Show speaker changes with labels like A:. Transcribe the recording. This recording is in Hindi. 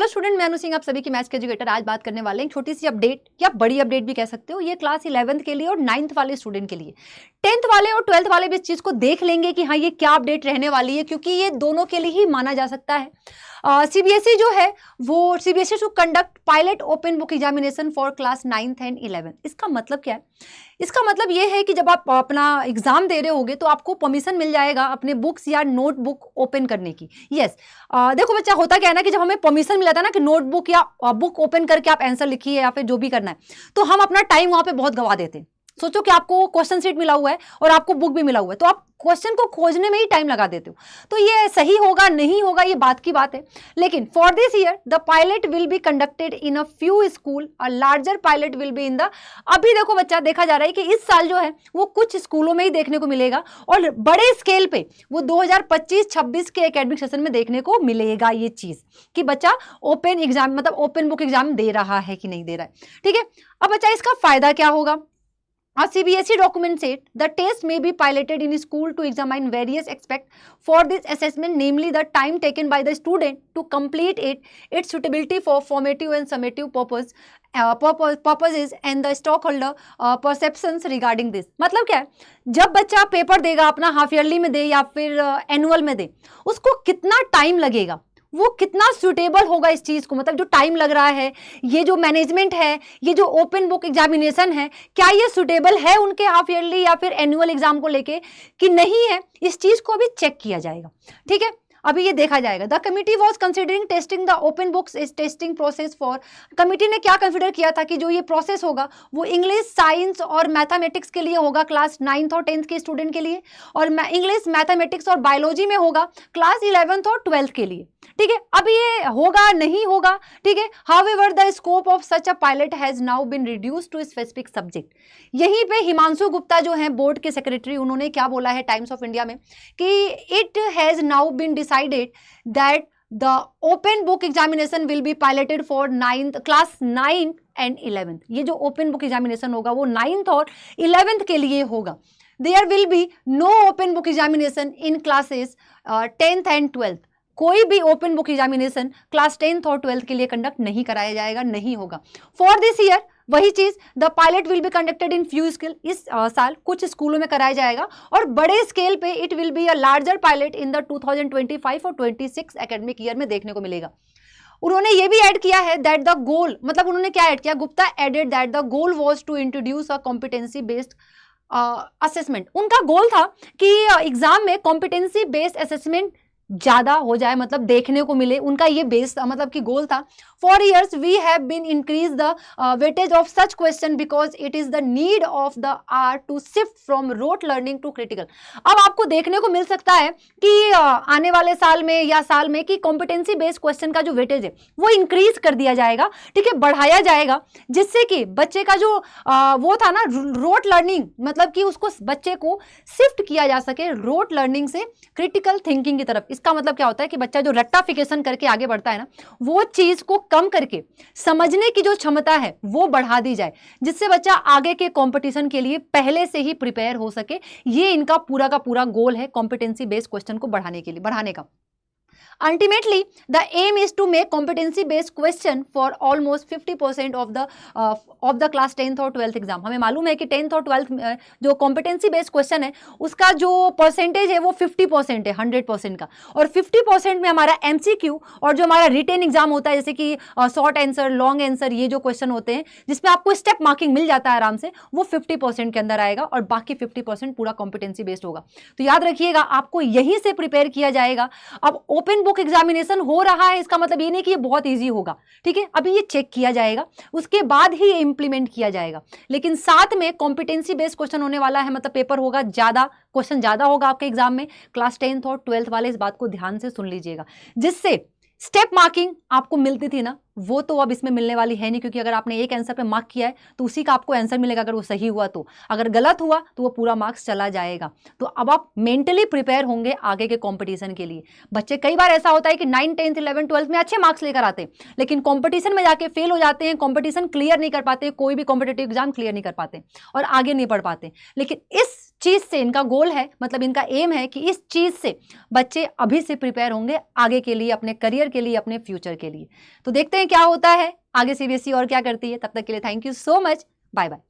A: स्टूडेंट, मैं अनु सिंह, आप सभी की मैथ्स के एजुकेटर। आज बात करने वाले हैं छोटी सी अपडेट या बड़ी अपडेट भी कह सकते हो। ये क्लास 11th के लिए और 9th वाले स्टूडेंट के लिए। 10th वाले और 12th वाले भी इस चीज को देख लेंगे कि हाँ ये क्या अपडेट रहने वाली है, क्योंकि ये दोनों के लिए ही माना जा सकता है। सीबीएसई जो है वो CBSE to conduct pilot open book examination for class 9th and 11th। इसका मतलब क्या है? इसका मतलब ये है कि जब आप अपना एग्जाम दे रहे होगे तो आपको परमिशन मिल जाएगा अपने बुक्स या नोटबुक ओपन करने की। यस, देखो बच्चा, होता क्या है ना कि जब हमें परमिशन मिला था ना कि नोटबुक या बुक ओपन करके आप आंसर लिखिए या फिर जो भी करना है, तो हम अपना टाइम वहां पे बहुत गवा देते हैं। सोचो कि आपको क्वेश्चन सीट मिला हुआ है और आपको बुक भी मिला हुआ है, तो आप क्वेश्चन को खोजने में ही टाइम लगा देते हो। तो ये सही होगा नहीं होगा ये बात की बात है। लेकिन for this year the pilot will be conducted in a few school, a larger pilot will be in the. अभी देखो बच्चा, देखा जा रहा है कि इस साल जो है वो कुछ स्कूलों में ही देखने को मिलेगा और बड़े स्केल पे वो 2025-26 के एकेडमिक सेशन में देखने को मिलेगा ये चीज कि बच्चा ओपन एग्जाम मतलब ओपन बुक एग्जाम दे रहा है कि नहीं दे रहा है। ठीक है, अब बच्चा इसका फायदा क्या होगा? A CBSE document said the test may be piloted in school to examine various aspects for this assessment, namely the time taken by the student to complete it, its suitability for formative and summative purposes and the stockholder perceptions regarding this। मतलब क्या है? जब बच्चा पेपर देगा अपना हाफ ईयरली में दे या फिर एनुअल में दे, उसको कितना टाइम लगेगा, वो कितना सुटेबल होगा इस चीज को, मतलब जो टाइम लग रहा है, ये जो मैनेजमेंट है, ये जो ओपन बुक एग्जामिनेशन है, क्या ये सुटेबल है उनके हाफ ईयरली या फिर एनुअल एग्जाम को लेके कि नहीं है, इस चीज को अभी चेक किया जाएगा। ठीक है, अभी ये देखा जाएगा। The committee was considering testing the open books is testing process for. Committee ने क्या कंसिडर किया था कि जो ये प्रोसेस होगा वो इंग्लिश, साइंस और मैथमेटिक्स के लिए होगा क्लास 9th और 10th के स्टूडेंट के लिए, और इंग्लिश, मैथमेटिक्स और बायोलॉजी में होगा क्लास 11th और 12th के लिए। ठीक है, अब ये होगा नहीं होगा। ठीक है, however the scope of such a pilot has now been reduced to specific subject. यहीं पे हिमांशु गुप्ता जो है बोर्ड के सेक्रेटरी, उन्होंने क्या बोला है टाइम्स ऑफ इंडिया में कि it has now been decided that the open book examination will be piloted for class 9 and 11th। ये जो ओपन बुक एग्जामिनेशन होगा वो 9th और 11th के लिए होगा। There will be no open book examination in classes 10th and 12th। कोई भी open book examination class 10th और 12th के लिए कंडक्ट नहीं कराया जाएगा, नहीं होगा। फॉर दिस ईयर वही चीज, the pilot will be conducted in few school. इस साल कुछ स्कूलों में कराया जाएगा और बड़े स्केल पे it will be a larger pilot in the 2025 और 26 एकेडमिक ईयर में देखने को मिलेगा। उन्होंने ये भी ऐड किया है दैट द गोल, मतलब उन्होंने क्या ऐड किया, Gupta added that the goal was to introduce a competency based assessment. उनका गोल था कि एग्जाम में कॉम्पिटेंसी बेस्ड असेसमेंट ज्यादा हो जाए, मतलब देखने को मिले, उनका ये बेस मतलब कि गोल था। For years we have been increase the weightage of such question because it is the need of the hour to shift from rote learning to critical. अब आपको देखने को मिल सकता है कि आने वाले साल में या साल में कि कॉम्पिटेंसी बेस्ड क्वेश्चन का जो वेटेज है वो इंक्रीज कर दिया जाएगा। ठीक है, बढ़ाया जाएगा, जिससे कि बच्चे का जो वो था ना रोट लर्निंग, मतलब कि उसको बच्चे को शिफ्ट किया जा सके रोट लर्निंग से क्रिटिकल थिंकिंग की तरफ। इसका मतलब क्या होता है कि बच्चा जो रट्टाफिकेशन करके आगे बढ़ता है ना, वो चीज को कम करके समझने की जो क्षमता है वो बढ़ा दी जाए, जिससे बच्चा आगे के कंपटीशन के लिए पहले से ही प्रिपेयर हो सके। ये इनका पूरा का पूरा गोल है कॉम्पिटेंसी बेस्ड क्वेश्चन को बढ़ाने का। Ultimately, the aim is to make competency-based question for almost 50% of the class 10th और 12th exam। हमें मालूम है कि 10th और 12th जो competency-based question है उसका जो परसेंटेज है वो 50% है 100% का, और 50% में हमारा MCQ और जो हमारा रिटेन एग्जाम होता है, जैसे कि शॉर्ट आंसर, लॉन्ग आंसर, ये जो क्वेश्चन होते हैं जिसमें आपको स्टेप मार्किंग मिल जाता है आराम से, वो 50% के अंदर आएगा और बाकी 50% पूरा कॉम्पिटेंसी बेस्ड होगा। तो याद रखिएगा, आपको यहीं से प्रिपेयर किया जाएगा। अब ओपन बुक एग्जामिनेशन हो रहा है, इसका मतलब ये नहीं कि ये बहुत इजी होगा। ठीक है, अभी ये चेक किया जाएगा, उसके बाद ही ये इंप्लीमेंट किया जाएगा। लेकिन साथ में कॉम्पिटेंसी बेस्ड क्वेश्चन होने वाला है, मतलब पेपर होगा ज्यादा, क्वेश्चन ज्यादा होगा आपके एग्जाम में। क्लास 10th और 12th वाले इस बात को ध्यान से सुन लीजिएगा, जिससे स्टेप मार्किंग आपको मिलती थी ना, वो तो अब इसमें मिलने वाली है नहीं, क्योंकि अगर आपने एक आंसर पे मार्क किया है तो उसी का आपको आंसर मिलेगा अगर वो सही हुआ तो, अगर गलत हुआ तो वो पूरा मार्क्स चला जाएगा। तो अब आप मेंटली प्रिपेयर होंगे आगे के कंपटीशन के लिए। बच्चे कई बार ऐसा होता है कि 9, 10, 11, 12 में अच्छे मार्क्स लेकर आते हैं, लेकिन कंपटीशन में जाके फेल हो जाते हैं, कंपटीशन क्लियर नहीं कर पाते, कोई भी कॉम्पिटेटिव एग्जाम क्लियर नहीं कर पाते और आगे नहीं बढ़ पाते। लेकिन इस चीज से इनका गोल है, मतलब इनका एम है कि इस चीज से बच्चे अभी से प्रिपेयर होंगे आगे के लिए, अपने करियर के लिए, अपने फ्यूचर के लिए। तो देखते हैं क्या होता है आगे सीबीएसई और क्या करती है। तब तक के लिए thank you so much, bye bye.